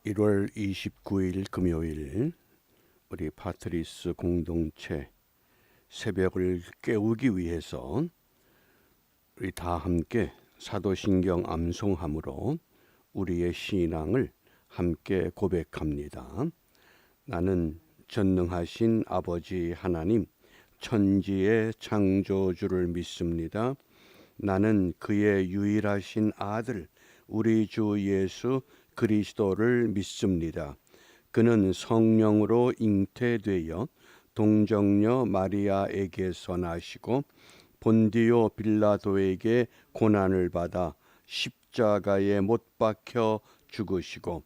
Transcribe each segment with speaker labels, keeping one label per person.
Speaker 1: 1월 29일 금요일 우리 파트리스 공동체 새벽을 깨우기 위해서 우리 다 함께 사도신경 암송함으로 우리의 신앙을 함께 고백합니다. 나는 전능하신 아버지 하나님 천지의 창조주를 믿습니다. 나는 그의 유일하신 아들 우리 주 예수 그리스도를 믿습니다. 그는 성령으로 잉태되어 동정녀 마리아에게서 나시고 본디오 빌라도에게 고난을 받아 십자가에 못 박혀 죽으시고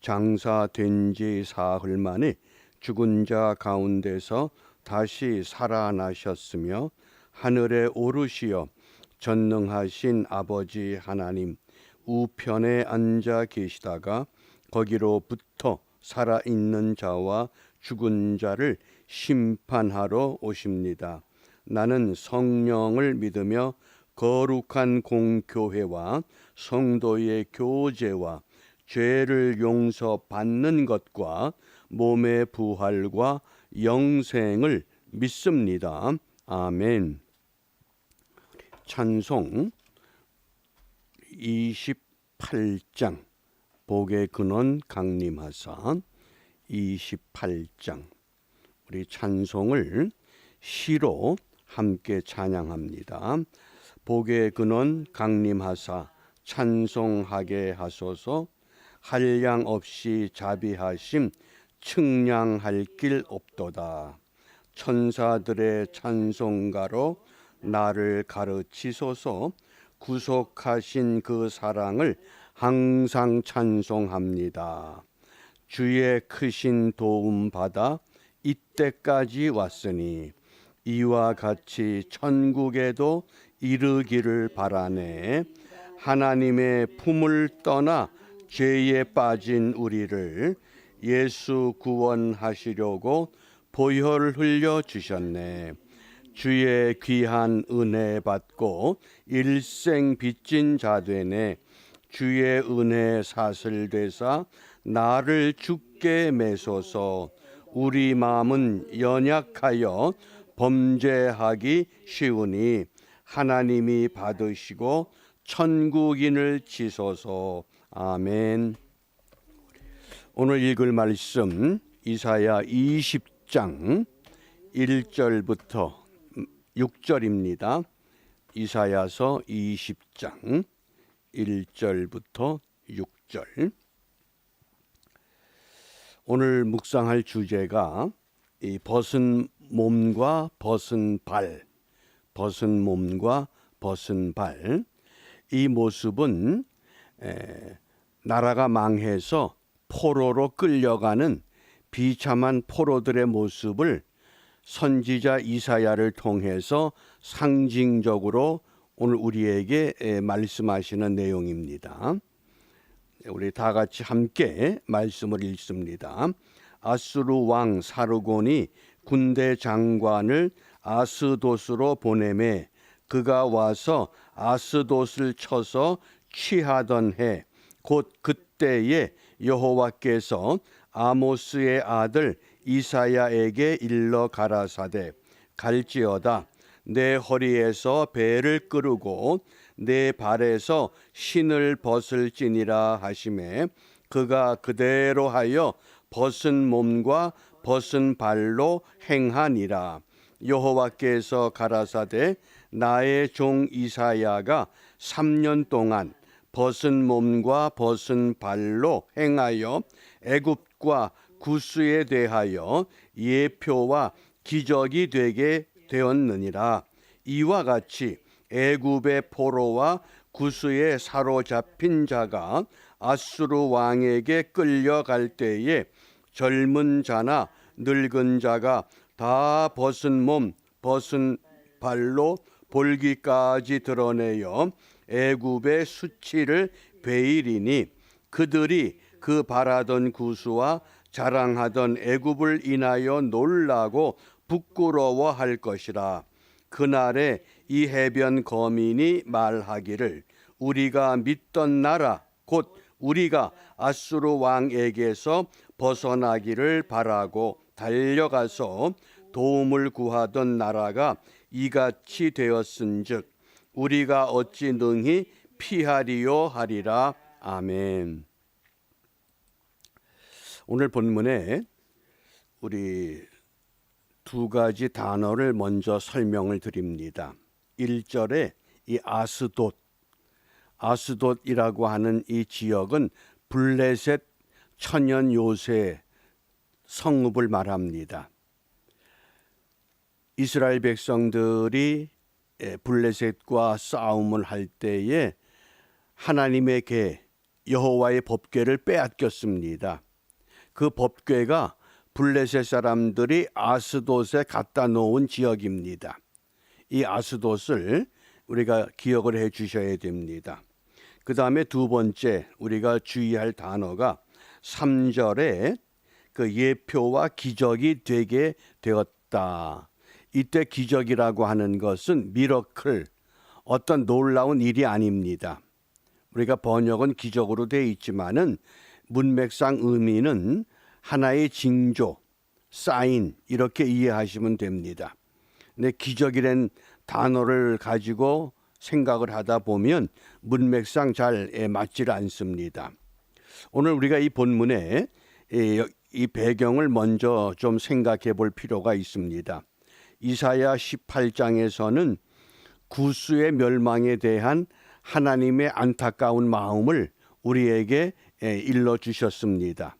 Speaker 1: 장사된 지 사흘 만에 죽은 자 가운데서 다시 살아나셨으며 하늘에 오르시어 전능하신 아버지 하나님 우편에 앉아 계시다가 거기로부터 살아있는 자와 죽은 자를 심판하러 오십니다. 나는 성령을 믿으며 거룩한 공교회와 성도의 교제와 죄를 용서받는 것과 몸의 부활과 영생을 믿습니다. 아멘. 찬송 28장 복의 근원 강림하사 28장 우리 찬송을 시로 함께 찬양합니다. 복의 근원 강림하사 찬송하게 하소서. 한량 없이 자비하심 측량할 길 없도다. 천사들의 찬송가로 나를 가르치소서. 구속하신 그 사랑을 항상 찬송합니다. 주의 크신 도움 받아 이때까지 왔으니 이와 같이 천국에도 이르기를 바라네. 하나님의 품을 떠나 죄에 빠진 우리를 예수 구원하시려고 보혈 흘려 주셨네. 주의 귀한 은혜 받고 일생 빚진 자 되네. 주의 은혜 사슬되사 나를 죽게 매소서. 우리 마음은 연약하여 범죄하기 쉬우니 하나님이 받으시고 천국인을 치소서. 아멘. 오늘 읽을 말씀 이사야 20장 1절부터 6절입니다. 이사야서 20장 1절부터 6절. 오늘 묵상할 주제가 이 벗은 몸과 벗은 발, 벗은 몸과 벗은 발. 이 모습은 나라가 망해서 포로로 끌려가는 비참한 포로들의 모습을 선지자 이사야를 통해서 상징적으로 오늘 우리에게 말씀하시는 내용입니다. 우리 다 같이 함께 말씀을 읽습니다. 아수르 왕 사르곤이 군대 장관을 아스돗으로 보내매 그가 와서 아스돗을 쳐서 취하던 해 곧 그때에 여호와께서 아모스의 아들 이사야에게 일러 가라사대 갈지어다. 내 허리에서 배를 끄르고 내 발에서 신을 벗을지니라 하시매 그가 그대로 하여 벗은 몸과 벗은 발로 행하니라. 여호와께서 가라사대 나의 종 이사야가 3년 동안 벗은 몸과 벗은 발로 행하여 애굽과 구스에 대하여 예표와 기적이 되게 되었느니라. 이와 같이 애굽의 포로와 구스에 사로잡힌 자가 아수르 왕에게 끌려갈 때에 젊은 자나 늙은 자가 다 벗은 몸 벗은 발로 볼기까지 드러내어 애굽의 수치를 베이리니 그들이 그 바라던 구스와 자랑하던 애굽을 인하여 놀라고 부끄러워할 것이라. 그날에 이 해변 거민이 말하기를 우리가 믿던 나라 곧 우리가 아수르 왕에게서 벗어나기를 바라고 달려가서 도움을 구하던 나라가 이같이 되었은즉 우리가 어찌 능히 피하리요 하리라. 아멘. 오늘 본문에 우리 두 가지 단어를 먼저 설명을 드립니다. 1절에 이 아스돗이라고 하는 이 지역은 블레셋 천연 요새 성읍을 말합니다. 이스라엘 백성들이 블레셋과 싸움을 할 때에 하나님의 궤 여호와의 법궤를 빼앗겼습니다. 그 법궤가 블레셋 사람들이 아스돗에 갖다 놓은 지역입니다. 이 아스돗을 우리가 기억을 해 주셔야 됩니다. 그 다음에 두 번째 우리가 주의할 단어가 3절에 그 예표와 기적이 되게 되었다. 이때 기적이라고 하는 것은 미러클, 어떤 놀라운 일이 아닙니다. 우리가 번역은 기적으로 되어 있지만은 문맥상 의미는 하나의 징조, 사인 이렇게 이해하시면 됩니다. 근데 기적이란 단어를 가지고 생각을 하다 보면 문맥상 잘 맞질 않습니다. 오늘 우리가 이 본문에 이 배경을 먼저 좀 생각해 볼 필요가 있습니다. 이사야 18장에서는 구스의 멸망에 대한 하나님의 안타까운 마음을 우리에게 일러주셨습니다.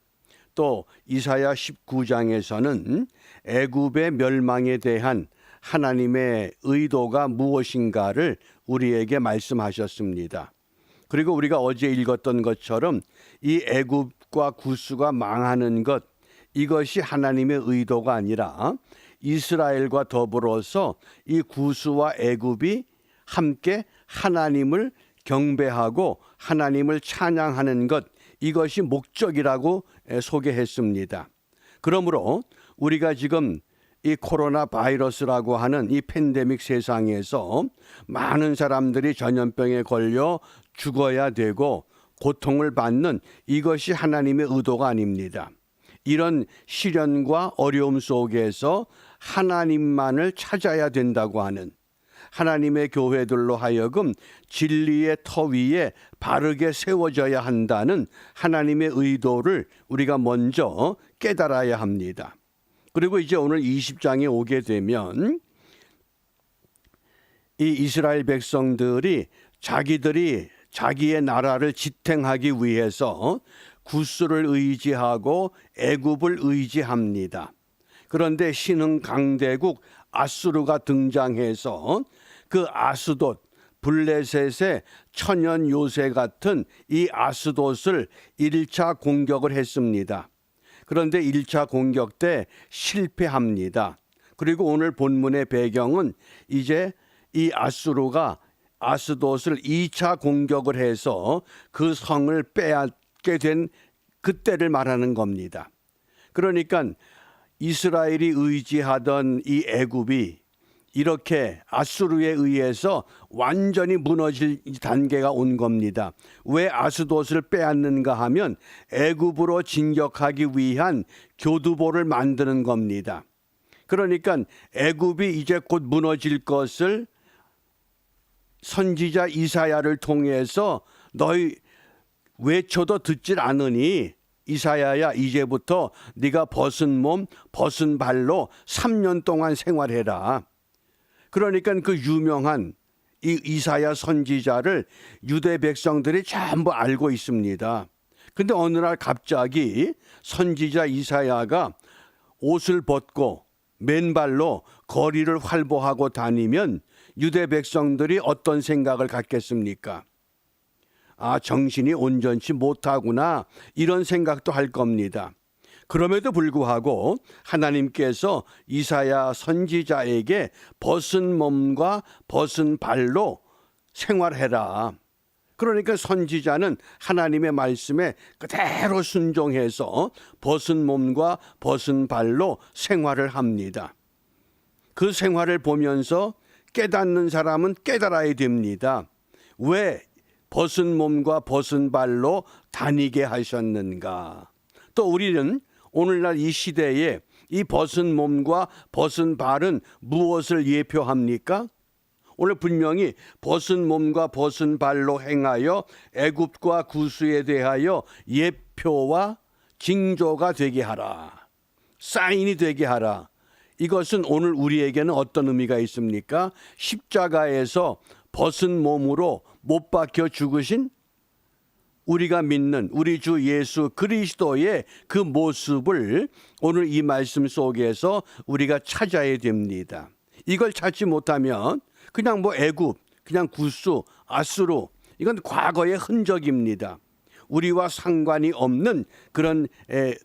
Speaker 1: 또 이사야 19장에서는 애굽의 멸망에 대한 하나님의 의도가 무엇인가를 우리에게 말씀하셨습니다. 그리고 우리가 어제 읽었던 것처럼 이 애굽과 구스가 망하는 것, 이것이 하나님의 의도가 아니라 이스라엘과 더불어서 이 구스와 애굽이 함께 하나님을 경배하고 하나님을 찬양하는 것, 이것이 목적이라고 소개했습니다. 그러므로 우리가 지금 이 코로나 바이러스라고 하는 이 팬데믹 세상에서 많은 사람들이 전염병에 걸려 죽어야 되고 고통을 받는 이것이 하나님의 의도가 아닙니다. 이런 시련과 어려움 속에서 하나님만을 찾아야 된다고 하는, 하나님의 교회들로 하여금 진리의 터 위에 바르게 세워져야 한다는 하나님의 의도를 우리가 먼저 깨달아야 합니다. 그리고 이제 오늘 20장에 오게 되면 이 이스라엘 백성들이 자기의 나라를 지탱하기 위해서 구스를 의지하고 애굽을 의지합니다. 그런데 신흥 강대국 아수르가 등장해서 그 아스돗, 블레셋의 천연 요새 같은 이 아스돗을 1차 공격을 했습니다. 그런데 1차 공격 때 실패합니다. 그리고 오늘 본문의 배경은 이제 이 아수르가 아스돗을 2차 공격을 해서 그 성을 빼앗게 된 그때를 말하는 겁니다. 그러니까 이스라엘이 의지하던 이 애굽이 이렇게 아수르에 의해서 완전히 무너질 단계가 온 겁니다. 왜 아스돗을 빼앗는가 하면 애굽으로 진격하기 위한 교두보를 만드는 겁니다. 그러니까 애굽이 이제 곧 무너질 것을 선지자 이사야를 통해서 너희 외쳐도 듣질 않으니 이사야야 이제부터 네가 벗은 몸 벗은 발로 3년 동안 생활해라. 그러니까 그 유명한 이 이사야 선지자를 유대 백성들이 전부 알고 있습니다. 근데 어느 날 갑자기 선지자 이사야가 옷을 벗고 맨발로 거리를 활보하고 다니면 유대 백성들이 어떤 생각을 갖겠습니까? 아, 정신이 온전치 못하구나, 이런 생각도 할 겁니다. 그럼에도 불구하고 하나님께서 이사야 선지자에게 벗은 몸과 벗은 발로 생활해라. 그러니까 선지자는 하나님의 말씀에 그대로 순종해서 벗은 몸과 벗은 발로 생활을 합니다. 그 생활을 보면서 깨닫는 사람은 깨달아야 됩니다. 왜 벗은 몸과 벗은 발로 다니게 하셨는가? 또 우리는 오늘날 이 시대에 이 벗은 몸과 벗은 발은 무엇을 예표합니까? 오늘 분명히 벗은 몸과 벗은 발로 행하여 애굽과 구스에 대하여 예표와 징조가 되게 하라. 사인이 되게 하라. 이것은 오늘 우리에게는 어떤 의미가 있습니까? 십자가에서 벗은 몸으로 못 박혀 죽으신 우리가 믿는 우리 주 예수 그리스도의 그 모습을 오늘 이 말씀 속에서 우리가 찾아야 됩니다. 이걸 찾지 못하면 그냥 애굽, 그냥 구스, 아수르, 이건 과거의 흔적입니다. 우리와 상관이 없는 그런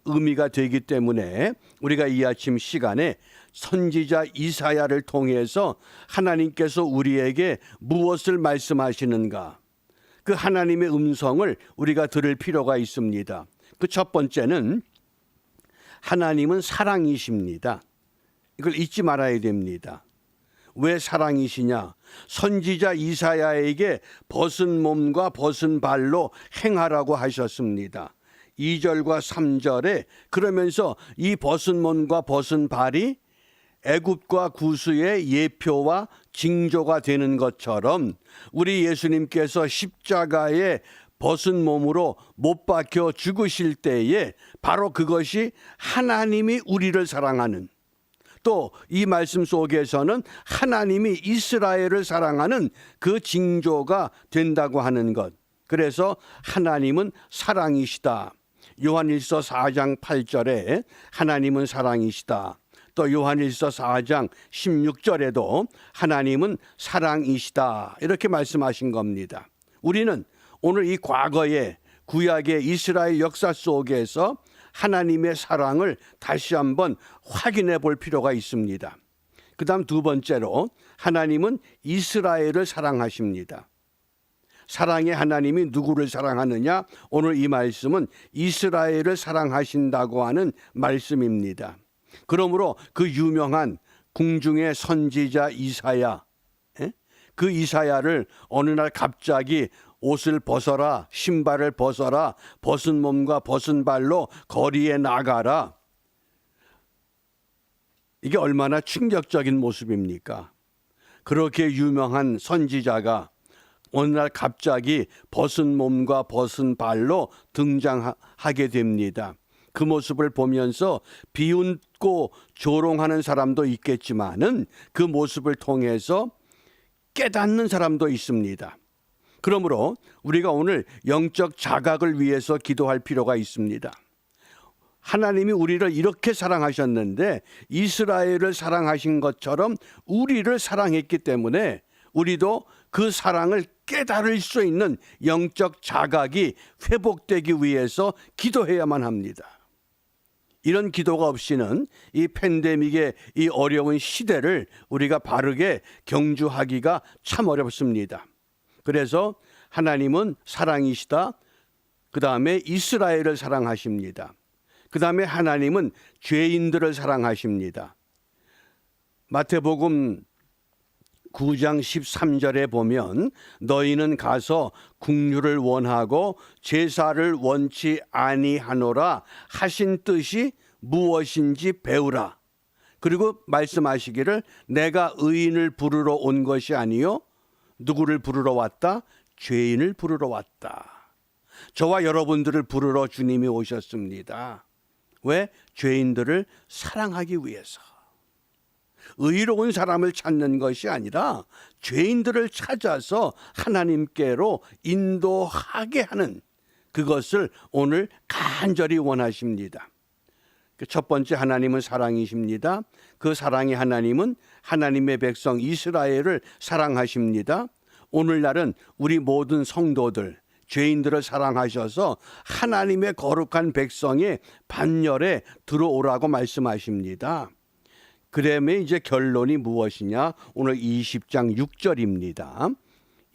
Speaker 1: 의미가 되기 때문에 우리가 이 아침 시간에 선지자 이사야를 통해서 하나님께서 우리에게 무엇을 말씀하시는가? 그 하나님의 음성을 우리가 들을 필요가 있습니다. 그 첫 번째는 하나님은 사랑이십니다. 이걸 잊지 말아야 됩니다. 왜 사랑이시냐? 선지자 이사야에게 벗은 몸과 벗은 발로 행하라고 하셨습니다. 2절과 3절에 그러면서 이 벗은 몸과 벗은 발이 애굽과 구스의 예표와 징조가 되는 것처럼 우리 예수님께서 십자가에 벗은 몸으로 못 박혀 죽으실 때에 바로 그것이 하나님이 우리를 사랑하는, 또 이 말씀 속에서는 하나님이 이스라엘을 사랑하는 그 징조가 된다고 하는 것. 그래서 하나님은 사랑이시다. 요한일서 4장 8절에 하나님은 사랑이시다. 또 요한일서 4장 16절에도 하나님은 사랑이시다. 이렇게 말씀하신 겁니다. 우리는 오늘 이 과거의 구약의 이스라엘 역사 속에서 하나님의 사랑을 다시 한번 확인해 볼 필요가 있습니다. 그 다음 두 번째로 하나님은 이스라엘을 사랑하십니다. 사랑의 하나님이 누구를 사랑하느냐? 오늘 이 말씀은 이스라엘을 사랑하신다고 하는 말씀입니다. 그러므로 그 유명한 궁중의 선지자 이사야, 그 이사야를 어느 날 갑자기 옷을 벗어라, 신발을 벗어라, 벗은 몸과 벗은 발로 거리에 나가라. 이게 얼마나 충격적인 모습입니까? 그렇게 유명한 선지자가 어느 날 갑자기 벗은 몸과 벗은 발로 등장하게 됩니다. 그 모습을 보면서 비웃고 조롱하는 사람도 있겠지만은 그 모습을 통해서 깨닫는 사람도 있습니다. 그러므로 우리가 오늘 영적 자각을 위해서 기도할 필요가 있습니다. 하나님이 우리를 이렇게 사랑하셨는데 이스라엘을 사랑하신 것처럼 우리를 사랑했기 때문에 우리도 그 사랑을 깨달을 수 있는 영적 자각이 회복되기 위해서 기도해야만 합니다. 이런 기도가 없이는 이 팬데믹의 이 어려운 시대를 우리가 바르게 경주하기가 참 어렵습니다. 그래서 하나님은 사랑이시다. 그 다음에 이스라엘을 사랑하십니다. 그 다음에 하나님은 죄인들을 사랑하십니다. 마태복음 9장 13절에 보면 너희는 가서 국류를 원하고 제사를 원치 아니하노라 하신 뜻이 무엇인지 배우라. 그리고 말씀하시기를 내가 의인을 부르러 온 것이 아니요 누구를 부르러 왔다? 죄인을 부르러 왔다. 저와 여러분들을 부르러 주님이 오셨습니다. 왜? 죄인들을 사랑하기 위해서. 의로운 사람을 찾는 것이 아니라 죄인들을 찾아서 하나님께로 인도하게 하는 그것을 오늘 간절히 원하십니다. 첫 번째, 하나님은 사랑이십니다. 그 사랑의 하나님은 하나님의 백성 이스라엘을 사랑하십니다. 오늘날은 우리 모든 성도들, 죄인들을 사랑하셔서 하나님의 거룩한 백성의 반열에 들어오라고 말씀하십니다. 그러면 이제 결론이 무엇이냐? 오늘 20장 6절입니다.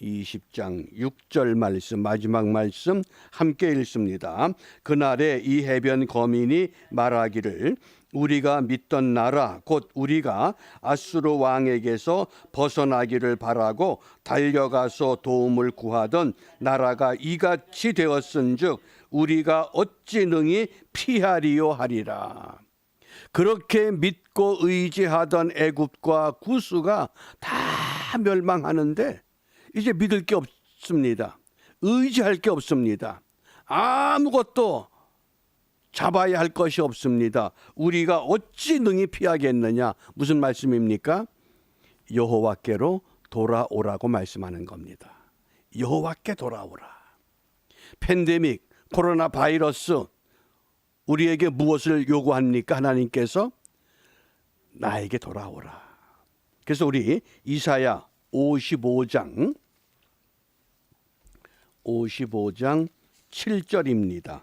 Speaker 1: 20장 6절 말씀, 마지막 말씀 함께 읽습니다. 그날에 이 해변 거민이 말하기를 우리가 믿던 나라 곧 우리가 아수르 왕에게서 벗어나기를 바라고 달려가서 도움을 구하던 나라가 이같이 되었은즉 우리가 어찌 능히 피하리요 하리라. 그렇게 믿고 의지하던 애굽과 구스가 다 멸망하는데 이제 믿을 게 없습니다. 의지할 게 없습니다. 아무것도 잡아야 할 것이 없습니다. 우리가 어찌 능히 피하겠느냐? 무슨 말씀입니까? 여호와께로 돌아오라고 말씀하는 겁니다. 여호와께 돌아오라. 팬데믹, 코로나 바이러스 우리에게 무엇을 요구합니까? 하나님께서 나에게 돌아오라. 그래서 우리 이사야 55장 7절입니다.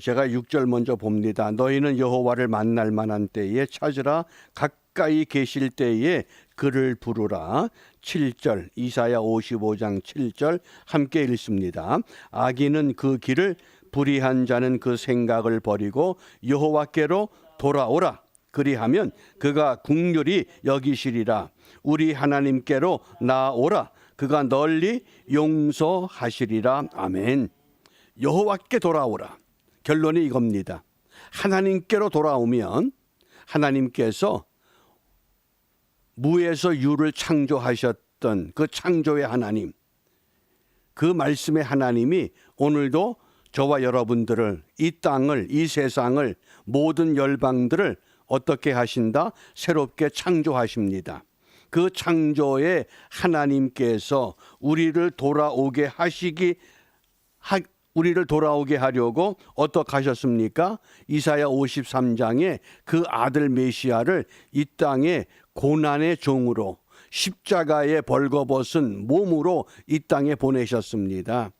Speaker 1: 제가 6절 먼저 봅니다. 너희는 여호와를 만날 만한 때에 찾으라. 가까이 계실 때에 그를 부르라. 7절 이사야 55장 7절 함께 읽습니다. 악인은 그 길을 불의한 자는 그 생각을 버리고 여호와께로 돌아오라. 그리하면 그가 긍휼히 여기시리라. 우리 하나님께로 나오라. 그가 널리 용서하시리라. 아멘. 여호와께 돌아오라. 결론이 이겁니다. 하나님께로 돌아오면 하나님께서 무에서 유를 창조하셨던 그 창조의 하나님, 그 말씀의 하나님이 오늘도 저와 여러분들을, 이 땅을, 이 세상을, 모든 열방들을 어떻게 하신다? 새롭게 창조하십니다. 그 창조의 하나님께서 우리를 돌아오게 하려고 어떻게 하셨습니까? 이사야 53장에 그 아들 메시아를 이 땅에 고난의 종으로 십자가에 벌거벗은 몸으로 이 땅에 보내셨습니다.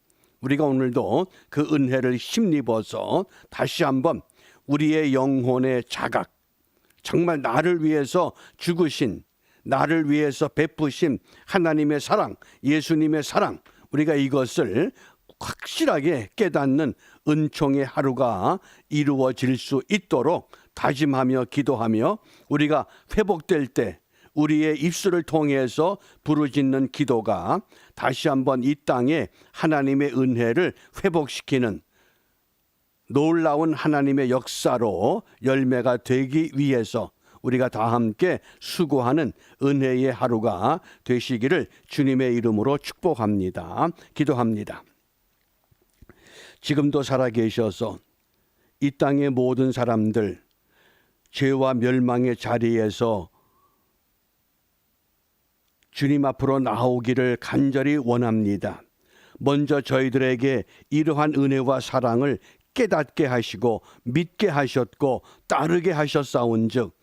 Speaker 1: 우리가 오늘도 그 은혜를 힘입어서 다시 한번 우리의 영혼의 자각, 정말 나를 위해서 죽으신, 나를 위해서 베푸신 하나님의 사랑, 예수님의 사랑, 우리가 이것을 확실하게 깨닫는 은총의 하루가 이루어질 수 있도록 다짐하며 기도하며 우리가 회복될 때 우리의 입술을 통해서 부르짖는 기도가 다시 한번 이 땅에 하나님의 은혜를 회복시키는 놀라운 하나님의 역사로 열매가 되기 위해서 우리가 다 함께 수고하는 은혜의 하루가 되시기를 주님의 이름으로 축복합니다. 기도합니다. 지금도 살아계셔서 이 땅의 모든 사람들 죄와 멸망의 자리에서 주님 앞으로 나오기를 간절히 원합니다. 먼저 저희들에게 이러한 은혜와 사랑을 깨닫게 하시고 믿게 하셨고 따르게 하셨사온즉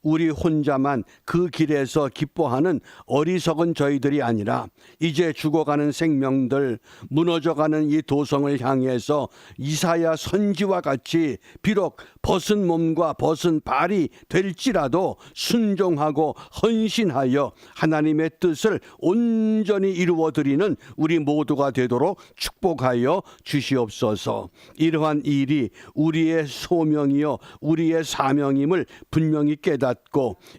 Speaker 1: 우리 혼자만 그 길에서 기뻐하는 어리석은 저희들이 아니라 이제 죽어가는 생명들, 무너져가는 이 도성을 향해서 이사야 선지와 같이 비록 벗은 몸과 벗은 발이 될지라도 순종하고 헌신하여 하나님의 뜻을 온전히 이루어드리는 우리 모두가 되도록 축복하여 주시옵소서. 이러한 일이 우리의 소명이요 우리의 사명임을 분명히 깨닫고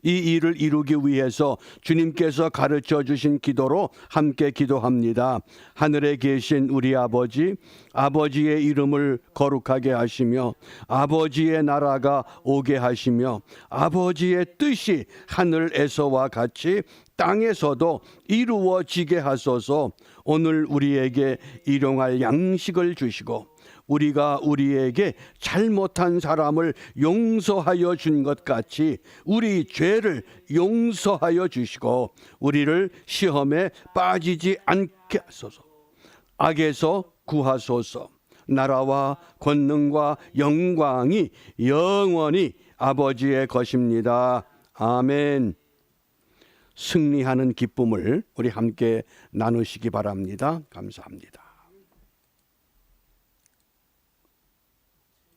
Speaker 1: 이 일을 이루기 위해서 주님께서 가르쳐 주신 기도로 함께 기도합니다. 하늘에 계신 우리 아버지, 아버지의 이름을 거룩하게 하시며 아버지의 나라가 오게 하시며 아버지의 뜻이 하늘에서와 같이 땅에서도 이루어지게 하소서. 오늘 우리에게 일용할 양식을 주시고 우리가 우리에게 잘못한 사람을 용서하여 준 것 같이 우리 죄를 용서하여 주시고 우리를 시험에 빠지지 않게 하소서. 악에서 구하소서. 나라와 권능과 영광이 영원히 아버지의 것입니다. 아멘. 승리하는 기쁨을 우리 함께 나누시기 바랍니다. 감사합니다.